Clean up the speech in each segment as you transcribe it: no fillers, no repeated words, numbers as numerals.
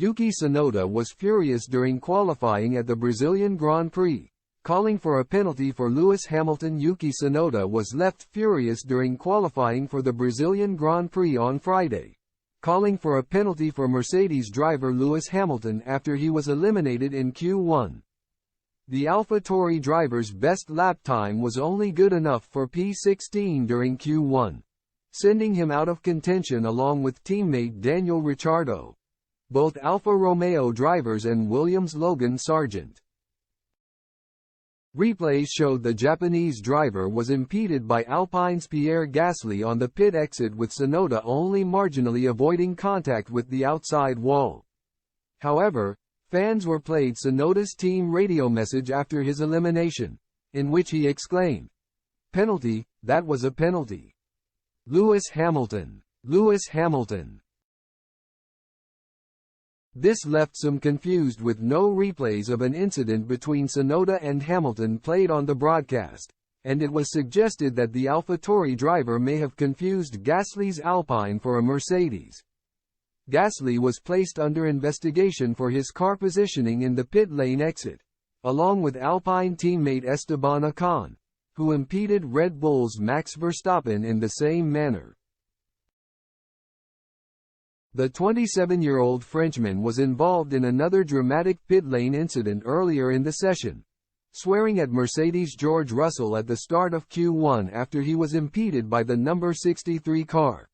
Yuki Tsunoda was furious during qualifying at the Brazilian Grand Prix, calling for a penalty for Lewis Hamilton. Yuki Tsunoda was left furious during qualifying for the Brazilian Grand Prix on Friday, calling for a penalty for Mercedes driver Lewis Hamilton after he was eliminated in Q1. The AlphaTauri driver's best lap time was only good enough for P16 during Q1, sending him out of contention along with teammate Daniel Ricciardo, both Alfa Romeo drivers, and Williams' Logan Sargent. Replays showed the Japanese driver was impeded by Alpine's Pierre Gasly on the pit exit, with Tsunoda only marginally avoiding contact with the outside wall. However, fans were played Tsunoda's team radio message after his elimination, in which he exclaimed, "Penalty, that was a penalty. Lewis Hamilton. Lewis Hamilton." This left some confused, with no replays of an incident between Tsunoda and Hamilton played on the broadcast, and it was suggested that the AlphaTauri driver may have confused Gasly's Alpine for a Mercedes. Gasly was placed under investigation for his car positioning in the pit lane exit, along with Alpine teammate Esteban Ocon, who impeded Red Bull's Max Verstappen in the same manner. The 27-year-old Frenchman was involved in another dramatic pit lane incident earlier in the session, swearing at Mercedes' George Russell at the start of Q1 after he was impeded by the number 63 car.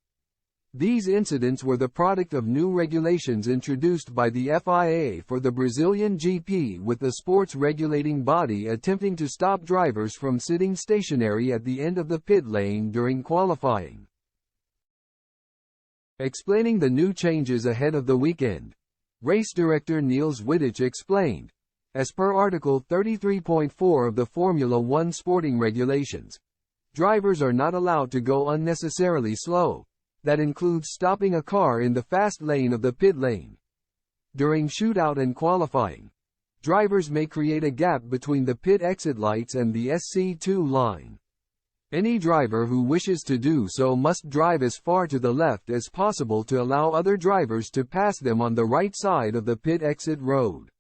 These incidents were the product of new regulations introduced by the FIA for the Brazilian GP, with the sports regulating body attempting to stop drivers from sitting stationary at the end of the pit lane during qualifying. Explaining the new changes ahead of the weekend, race director Niels Wittich explained, as per Article 33.4 of the Formula One sporting regulations, drivers are not allowed to go unnecessarily slow. That includes stopping a car in the fast lane of the pit lane. During shootout and qualifying, drivers may create a gap between the pit exit lights and the SC2 line. Any driver who wishes to do so must drive as far to the left as possible to allow other drivers to pass them on the right side of the pit exit road.